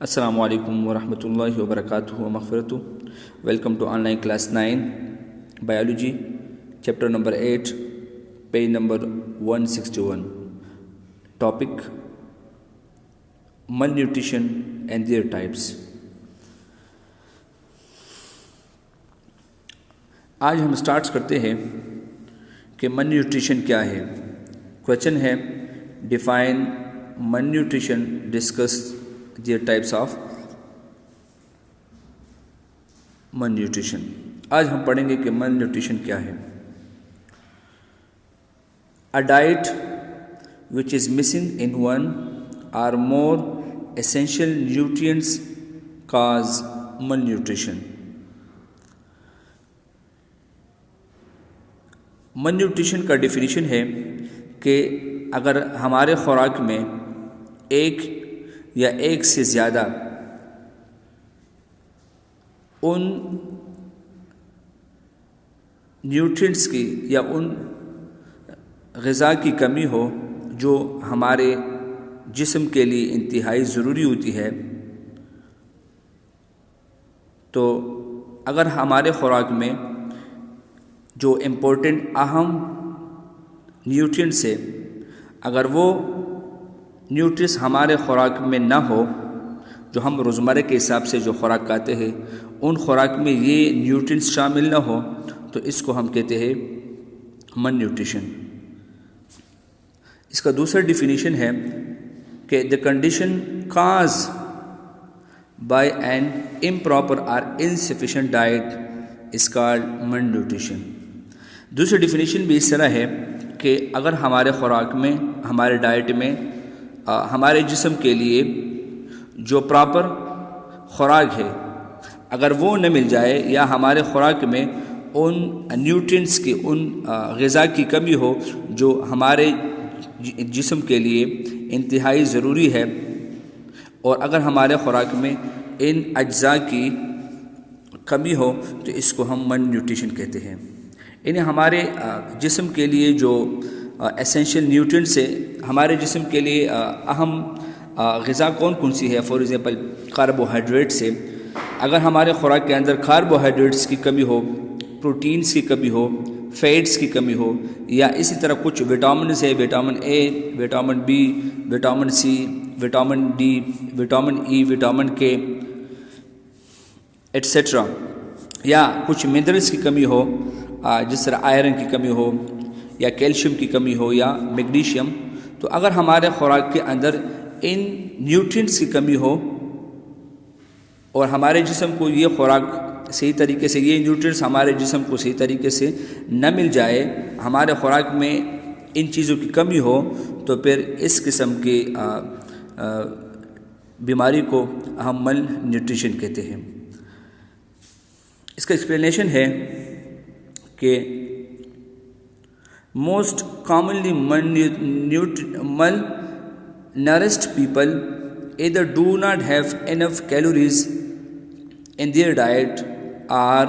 السلام علیکم ورحمۃ اللہ وبرکاتہ مغفرتہ. Welcome to online class 9 biology chapter number 8 page number 161. Topic malnutrition and their types. آج ہم سٹارٹ کرتے ہیں کہ مل نیوٹریشن کیا ہے. کویشچن ہے define malnutrition, discuss their types of malnutrition. آج ہم پڑھیں گے کہ مل نیوٹریشن کیا ہے. A diet which is missing in one or more essential nutrients cause malnutrition. مل نیوٹریشن کا ڈیفینیشن ہے کہ اگر ہمارے خوراک میں ایک یا ایک سے زیادہ ان نیوٹرینٹس کی یا ان غذا کی کمی ہو جو ہمارے جسم کے لیے انتہائی ضروری ہوتی ہے, تو اگر ہمارے خوراک میں جو امپورٹنٹ اہم نیوٹرینٹس ہے, اگر وہ نیوٹرینٹس ہمارے خوراک میں نہ ہو, جو ہم روزمرہ کے حساب سے جو خوراک کھاتے ہیں ان خوراک میں یہ نیوٹرینٹس شامل نہ ہو, تو اس کو ہم کہتے ہیں مل نیوٹریشن. اس کا دوسرا ڈیفینیشن ہے کہ the condition caused by an improper or insufficient diet is called malnutrition. دوسری ڈیفینیشن بھی اس طرح ہے کہ اگر ہمارے خوراک میں, ہمارے ڈائٹ میں, ہمارے جسم کے لیے جو پراپر خوراک ہے اگر وہ نہ مل جائے, یا ہمارے خوراک میں ان نیوٹرینٹس کی, ان غذا کی کمی ہو جو ہمارے جسم کے لیے انتہائی ضروری ہے, اور اگر ہمارے خوراک میں ان اجزاء کی کمی ہو تو اس کو ہم مل نیوٹریشن کہتے ہیں. یعنی ہمارے جسم کے لیے جو اسینشیل نیوٹرینٹس ہے, ہمارے جسم کے لیے اہم غذا کون کون سی ہے. فار ایگزامپل کاربوہائیڈریٹس ہے. اگر ہمارے خوراک کے اندر کاربوہائیڈریٹس کی کمی ہو, پروٹینس کی کمی ہو, فیٹس کی کمی ہو, یا اسی طرح کچھ وٹامنز ہے, vitamin A, vitamin B, vitamin C, vitamin D, vitamin E, vitamin K etcetera, یا کچھ منرلس کی کمی ہو جس طرح آئرن کی کمی ہو, یا کیلشیم کی کمی ہو, یا میگنیشیم, تو اگر ہمارے خوراک کے اندر ان نیوٹرینٹس کی کمی ہو اور ہمارے جسم کو یہ خوراک صحیح طریقے سے, یہ نیوٹرینٹس ہمارے جسم کو صحیح طریقے سے نہ مل جائے, ہمارے خوراک میں ان چیزوں کی کمی ہو, تو پھر اس قسم کی بیماری کو ہم مل نیوٹریشن کہتے ہیں. اس کا ایکسپلینیشن ہے کہ موسٹ کامنلی مل nourished people either do not have enough calories in their diet or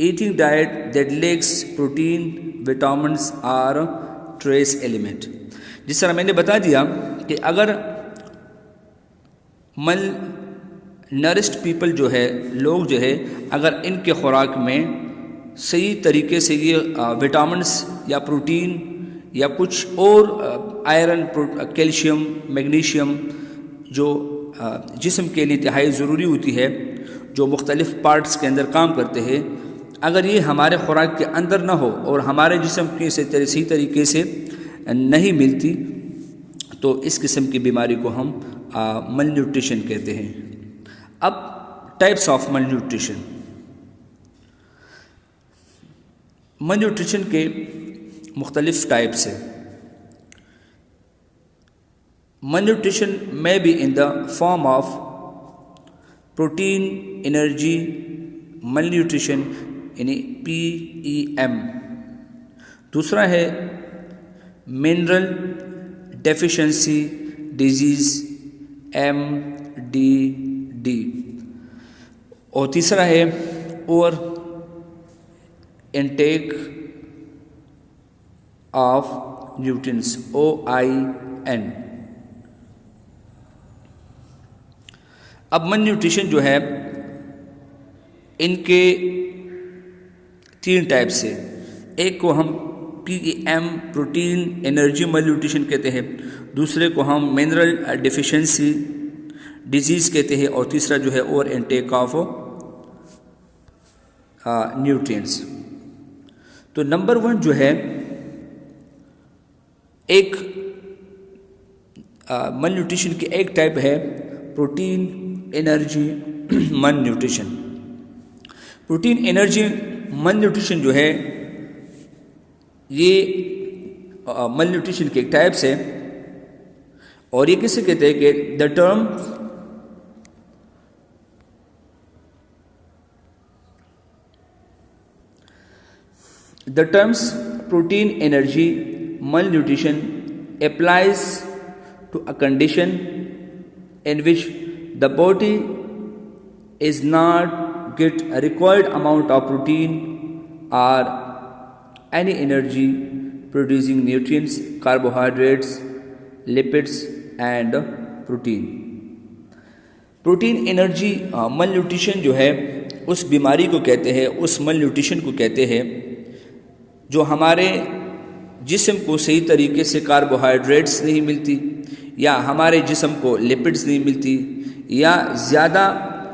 eating diet that lacks protein, vitamins or trace element. جس طرح میں نے بتا دیا کہ اگر مل nourished people جو ہے, لوگ جو ہے, اگر ان کے خوراک میں صحیح طریقے سے یہ وٹامنس یا پروٹین یا کچھ اور آئرن, کیلشیم, میگنیشیم جو جسم کے لیے انتہائی ضروری ہوتی ہے, جو مختلف پارٹس کے اندر کام کرتے ہیں, اگر یہ ہمارے خوراک کے اندر نہ ہو اور ہمارے جسم کے صحیح طریقے سے نہیں ملتی, تو اس قسم کی بیماری کو ہم مل نیوٹریشن کہتے ہیں. اب ٹائپس آف مل نیوٹریشن. مل نیوٹریشن کے مختلف ٹائپس ہیں. Malnutrition may be in the form of protein energy malnutrition یعنی PEM. دوسرا ہے mineral deficiency disease MDD, اور تیسرا ہے over intake of nutrients OIN. اب مل نیوٹریشن جو ہے ان کے 3 ٹائپ سے، ایک کو ہم PEM پروٹین انرجی مل نیوٹریشن کہتے ہیں، دوسرے کو ہم منرل ڈیفیشنسی ڈیزیز کہتے ہیں، اور تیسرا جو ہے اوور انٹیک آف نیوٹرینٹس۔ تو نمبر 1 جو ہے ایک مل نیوٹریشن کی ایک ٹائپ ہے پروٹین انرجی مل نیوٹریشن۔ پروٹین انرجی مل نیوٹریشن جو ہے یہ مل نیوٹریشن کے ایک ٹائپس ہے، اور یہ کسے کہتے ہیں کہ the terms protein energy malnutrition applies to a condition in which the body is not get a required amount of protein or any energy producing nutrients, carbohydrates, lipids and protein۔ Protein energy مل nutrition جو ہے اس بیماری کو کہتے ہیں، اس مل nutrition کو کہتے ہیں جو ہمارے جسم کو صحیح طریقے سے کاربوہائیڈریٹس نہیں ملتی، یا ہمارے جسم کو لپڈز نہیں ملتی، یا زیادہ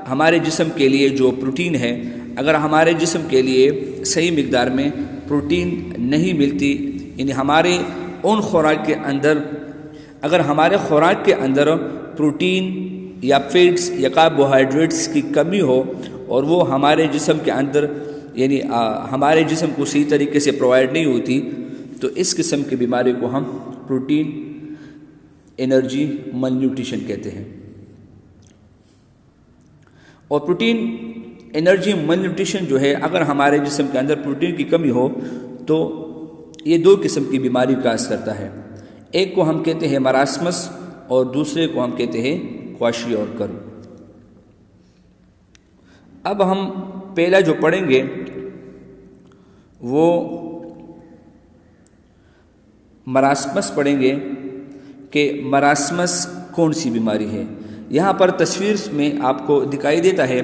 ہمارے جسم کے لیے جو پروٹین ہے، اگر ہمارے جسم کے لیے صحیح مقدار میں پروٹین نہیں ملتی، یعنی ہمارے ان خوراک کے اندر، اگر ہمارے خوراک کے اندر پروٹین یا فیٹس یا کاربوہائیڈریٹس کی کمی ہو اور وہ ہمارے جسم کے اندر یعنی ہمارے جسم کو صحیح طریقے سے پرووائڈ نہیں ہوتی، تو اس قسم کی بیماری کو ہم پروٹین انرجی مل نیوٹریشن کہتے ہیں۔ اور پروٹین انرجی مل نیوٹریشن جو ہے اگر ہمارے جسم کے اندر پروٹین کی کمی ہو تو یہ 2 قسم کی بیماری کا کاز کرتا ہے، ایک کو ہم کہتے ہیں مراسمس اور دوسرے کو ہم کہتے ہیں کواشی اور کرو۔ اب ہم پہلا جو پڑھیں گے وہ مراسمس پڑھیں گے کہ مراسمس کون سی بیماری ہے۔ یہاں پر تصویر میں آپ کو دکھائی دیتا ہے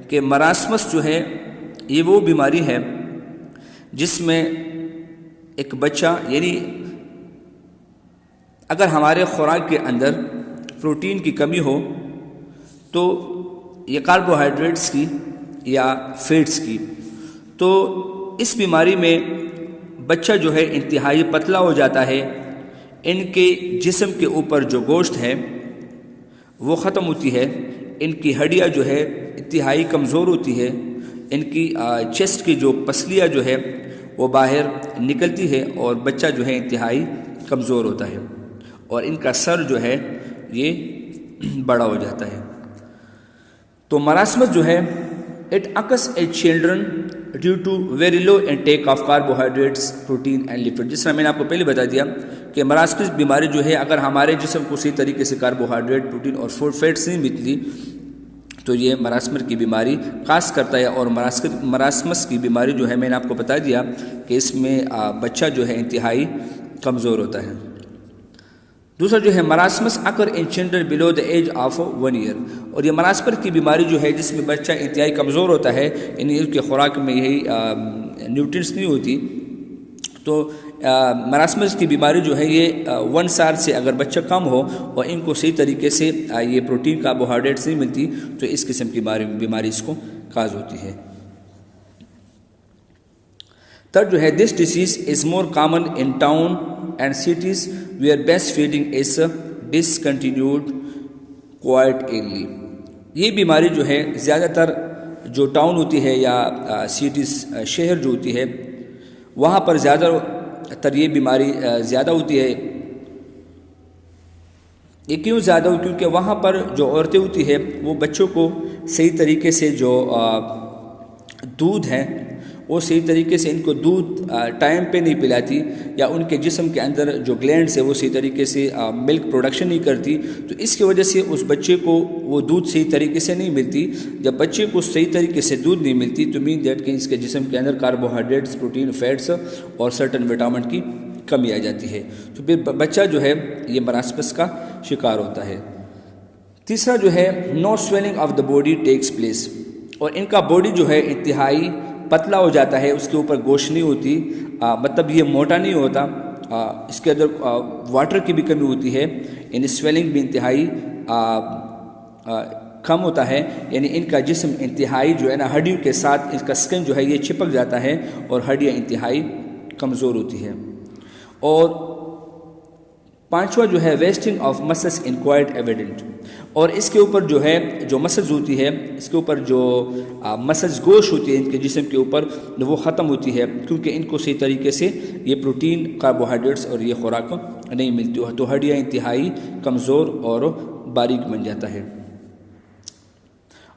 کہ مراسمس جو ہے یہ وہ بیماری ہے جس میں ایک بچہ یعنی اگر ہمارے خوراک کے اندر پروٹین کی کمی ہو تو یہ کاربوہائیڈریٹس کی یا فیٹس کی، تو اس بیماری میں بچہ جو ہے انتہائی پتلا ہو جاتا ہے، ان کے جسم کے اوپر جو گوشت ہے وہ ختم ہوتی ہے، ان کی ہڈیاں جو ہے انتہائی کمزور ہوتی ہے، ان کی چیسٹ کی جو پسلیاں جو ہے وہ باہر نکلتی ہے اور بچہ جو ہے انتہائی کمزور ہوتا ہے، اور ان کا سر جو ہے یہ بڑا ہو جاتا ہے۔ تو مراسمس جو ہے it occurs in children due to very low intake of carbohydrates, protein and lipid۔ جس طرح میں نے آپ کو پہلے بتا دیا کہ مراسمس بیماری جو ہے اگر ہمارے جسم کو صحیح طریقے سے کاربوہائیڈریٹ، پروٹین اور فیٹس نہیں ملتی تو یہ مراسمس کی بیماری کاز کرتا ہے، اور مراسمس کی بیماری جو ہے میں نے آپ کو بتا دیا کہ اس میں بچہ جو ہے انتہائی کمزور ہوتا ہے۔ دوسرا جو ہے marasmus occur in children below the age of 1 year, اور یہ مراسمس کی بیماری جو ہے جس میں بچہ انتہائی کمزور ہوتا ہے، یعنی اس کے خوراک میں یہی نیوٹرینٹس نہیں ہوتی، تو مراسمس کی بیماری جو ہے یہ 1 سال سے اگر بچہ کم ہو اور ان کو صحیح طریقے سے یہ پروٹین کاربوہائیڈریٹس نہیں ملتی تو اس قسم کی بیماری اس کو کاز ہوتی ہے۔ تھرڈ جو ہے this disease is more common in town and cities where best feeding is discontinued quite early. یہ بیماری جو ہے زیادہ تر جو ٹاؤن ہوتی ہے یا سٹیز شہر جو ہوتی ہے وہاں پر زیادہ تر یہ بیماری زیادہ ہوتی ہے۔ یہ کیوں زیادہ ہوتی ہے؟ کیونکہ وہاں پر جو عورتیں ہوتی ہے وہ بچوں کو صحیح طریقے سے جو دودھ ہے وہ صحیح طریقے سے ان کو دودھ ٹائم پہ نہیں پلاتی، یا ان کے جسم کے اندر جو گلینڈز ہے وہ صحیح طریقے سے ملک پروڈکشن نہیں کرتی، تو اس کی وجہ سے اس بچے کو وہ دودھ صحیح طریقے سے نہیں ملتی۔ جب بچے کو صحیح طریقے سے دودھ نہیں ملتی تو مین دیٹ کہ اس کے جسم کے اندر کاربوہائیڈریٹس، پروٹین، فیٹس اور سرٹن وٹامن کی کمی آ جاتی ہے، تو پھر بچہ جو ہے یہ مراسمس کا شکار ہوتا ہے۔ تیسرا جو ہے no swelling of the body takes place, اور ان کا باڈی جو ہے انتہائی پتلا ہو جاتا ہے، اس کے اوپر گوشت نہیں ہوتی، مطلب یہ موٹا نہیں ہوتا، اس کے اندر واٹر کی بھی کمی ہوتی ہے، یعنی سویلنگ بھی انتہائی کم ہوتا ہے، یعنی ان کا جسم انتہائی جو ہے نا ہڈیوں کے ساتھ اس کا سکن جو ہے یہ چپک جاتا ہے اور ہڈیاں انتہائی کمزور ہوتی ہے۔ اور پانچواں جو ہے wasting of muscles enquired evident, اور اس کے اوپر جو ہے جو مسلز ہوتی ہے، اس کے اوپر جو مسلز گوشت ہوتی ہے ان کے جسم کے اوپر وہ ختم ہوتی ہے، کیونکہ ان کو صحیح طریقے سے یہ پروٹین، کاربوہائیڈریٹس اور یہ خوراک نہیں ملتی، تو ہڈیاں انتہائی کمزور اور باریک بن جاتا ہے۔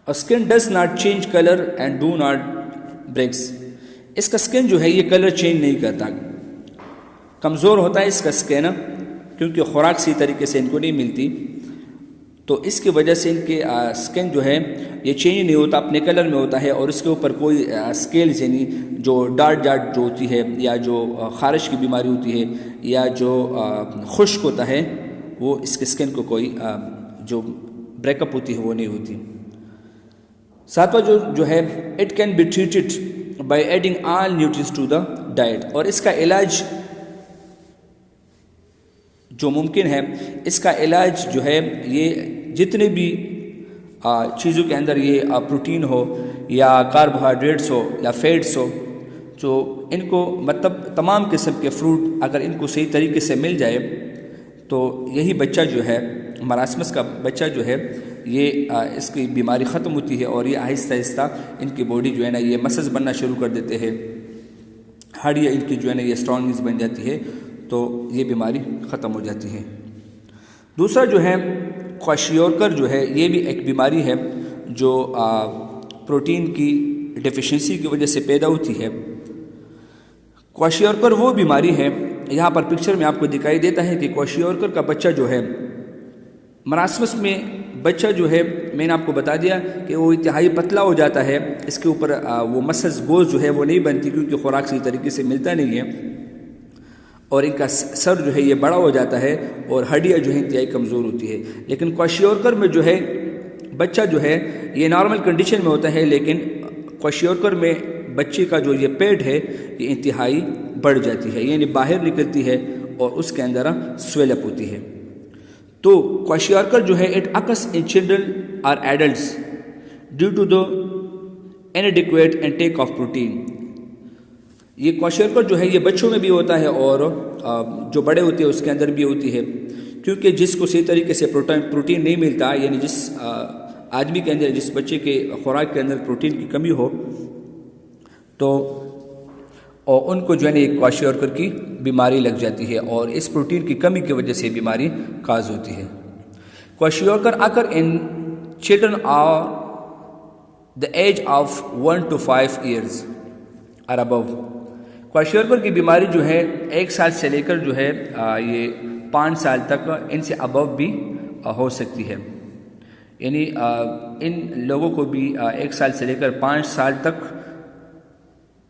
Skin does not change colour and do not breaks, اس کا سکن جو ہے یہ کلر چینج نہیں کرتا، کمزور ہوتا ہے اس کا سکن، کیونکہ خوراک صحیح طریقے سے ان کو نہیں ملتی، تو اس کی وجہ سے ان کے سکن جو ہے یہ چینج نہیں ہوتا، اپنے کلر میں ہوتا ہے، اور اس کے اوپر کوئی سکیلز یعنی جو ڈاٹ جو ہوتی ہے، یا جو خارش کی بیماری ہوتی ہے، یا جو خشک ہوتا ہے، وہ اس کے سکن کو کوئی جو بریک اپ ہوتی ہے وہ نہیں ہوتی۔ ساتواں جو ہے it can be treated by adding all nutrients to the diet, اور اس کا علاج جو ممکن ہے، اس کا علاج جو ہے یہ جتنے بھی چیزوں کے اندر یہ پروٹین ہو یا کاربوہائیڈریٹس ہو یا فیٹس ہو، جو ان کو مطلب تمام قسم کے فروٹ اگر ان کو صحیح طریقے سے مل جائے تو یہی بچہ جو ہے مراسمس کا بچہ جو ہے یہ اس کی بیماری ختم ہوتی ہے، اور یہ آہستہ آہستہ ان کی باڈی جو ہے نا یہ مسلز بننا شروع کر دیتے ہیں، ہڈیاں ان کی جو ہے نا یہ اسٹرانگنس بن جاتی ہے، تو یہ بیماری ختم ہو جاتی ہے۔ دوسرا جو ہے کوشیورکر جو ہے یہ بھی ایک بیماری ہے جو پروٹین کی ڈیفیشنسی کی وجہ سے پیدا ہوتی ہے۔ کوشیورکر وہ بیماری ہے، یہاں پر پکچر میں آپ کو دکھائی دیتا ہے کہ کوشیورکر کا بچہ جو ہے مراسمس میں بچہ جو ہے میں نے آپ کو بتا دیا کہ وہ انتہائی پتلا ہو جاتا ہے، اس کے اوپر وہ مسلز گوشت جو ہے وہ نہیں بنتی، کیونکہ خوراک صحیح طریقے سے ملتا نہیں ہے، اور ان کا سر جو ہے یہ بڑا ہو جاتا ہے اور ہڈیاں جو ہے انتہائی کمزور ہوتی ہے۔ لیکن کوشیورکر میں جو ہے بچہ جو ہے یہ نارمل کنڈیشن میں ہوتا ہے، لیکن کوشیورکر میں بچے کا جو یہ پیٹ ہے یہ انتہائی بڑھ جاتی ہے، یعنی باہر نکلتی ہے اور اس کے اندر سویل اپ ہوتی ہے۔ تو کوشیورکر جو ہے اٹ اکرز ان چلڈرن اور adults due to the inadequate intake of protein, یہ کوشیورکر جو ہے یہ بچوں میں بھی ہوتا ہے اور جو بڑے ہوتے ہیں اس کے اندر بھی ہوتی ہے، کیونکہ جس کو صحیح طریقے سے پروٹین نہیں ملتا، یعنی جس آدمی کے اندر، جس بچے کے خوراک کے اندر پروٹین کی کمی ہو، تو اور ان کو جو ہے نا ایک کوشیورکر کی بیماری لگ جاتی ہے، اور اس پروٹین کی کمی کی وجہ سے بیماری کاز ہوتی ہے۔ Kwashiorkor occur in children are the age of 1 to 5 years اور ابو۔ کوشیورکر کی بیماری جو ہے 1 سال سے لے کر جو ہے یہ 5 سال تک ان سے ابو بھی ہو سکتی ہے، یعنی ان لوگوں کو بھی 1 سال سے لے کر 5 سال تک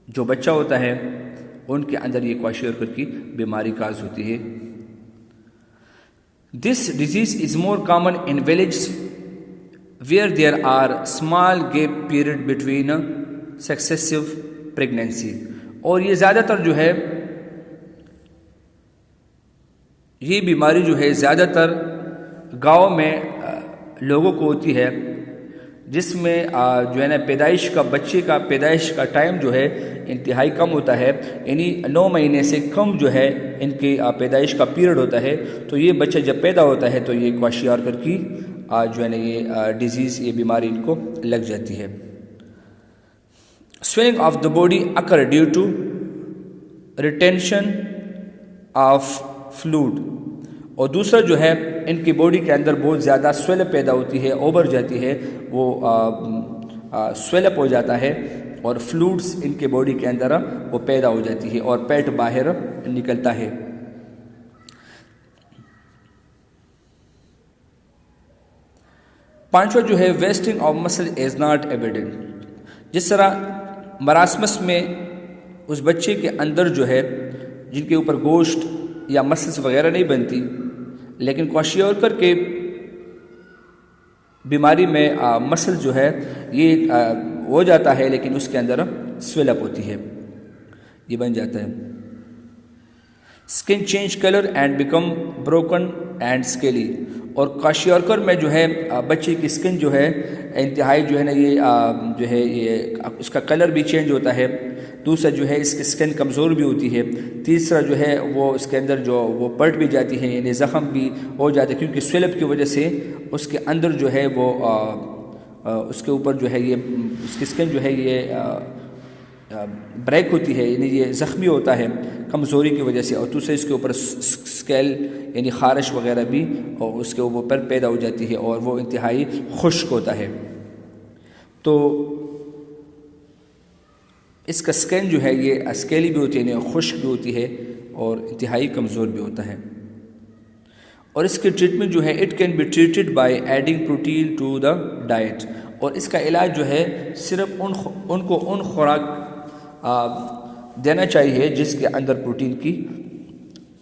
جو بچہ ہوتا ہے ان کے اندر یہ کوشیورکر کی بیماری کاز ہوتی ہے۔ This disease is more common in villages where there are small gap period between successive pregnancy, اور یہ زیادہ تر جو ہے یہ بیماری جو ہے زیادہ تر گاؤں میں لوگوں کو ہوتی ہے، جس میں جو ہے نا پیدائش کا بچے کا پیدائش کا ٹائم جو ہے انتہائی کم ہوتا ہے، یعنی 9 مہینے سے کم جو ہے ان کی پیدائش کا پیریڈ ہوتا ہے، تو یہ بچہ جب پیدا ہوتا ہے تو یہ کوشیورکر کی جو ہے نا یہ ڈیزیز، یہ بیماری ان کو لگ جاتی ہے۔ Swelling of the body occur due to retention of fluid, اور دوسرا جو ہے ان کی باڈی کے اندر بہت زیادہ سویل اپ پیدا ہوتی ہے، اوبر جاتی ہے، وہ سویل اپ ہو جاتا ہے اور فلوئڈس ان کے باڈی کے اندر وہ پیدا ہو جاتی ہے اور پیٹ باہر نکلتا ہے۔ پانچواں جو ہے wasting of muscle is not evident, جس طرح مراسمس میں اس بچے کے اندر جو ہے جن کے اوپر گوشت یا مسلس وغیرہ نہیں بنتی، لیکن کوشیورکر کے بیماری میں مسل جو ہے یہ ہو جاتا ہے لیکن اس کے اندر سویل اپ ہوتی ہے، یہ بن جاتا ہے۔ Skin change colour and become broken and scaly, اور کاشیورکر میں جو ہے بچے کی اسکن جو ہے انتہائی جو ہے نا یہ جو ہے یہ اس کا کلر بھی چینج ہوتا ہے، دوسرا جو ہے اس کی اسکن کمزور بھی ہوتی ہے، تیسرا جو ہے وہ اس کے اندر جو وہ پلٹ بھی جاتی ہے، یعنی زخم بھی ہو جاتا ہے کیونکہ سویلپ کی وجہ سے اس کے اندر جو ہے وہ اس کے اوپر جو ہے یہ اس کی اسکن جو ہے یہ بریک ہوتی ہے، یعنی یہ زخمی ہوتا ہے کمزوری کی وجہ سے، اور دوسرے اس کے اوپر اسکیل یعنی خارش وغیرہ بھی اور اس کے اوپر پیدا ہو جاتی ہے اور وہ انتہائی خشک ہوتا ہے۔ تو اس کا اسکن جو ہے یہ اسکیلی بھی ہوتی ہے یعنی خشک بھی ہوتی ہے اور انتہائی کمزور بھی ہوتا ہے، اور اس کی ٹریٹمنٹ جو ہے it can be treated by adding protein to the diet, اور اس کا علاج جو ہے صرف ان کو خوراک دینا چاہیے جس کے اندر پروٹین کی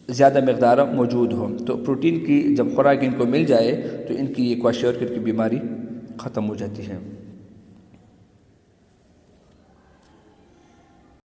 زیادہ مقدار موجود ہو، تو پروٹین کی جب خوراک ان کو مل جائے تو ان کی یہ کواشیورکر کی بیماری ختم ہو جاتی ہے۔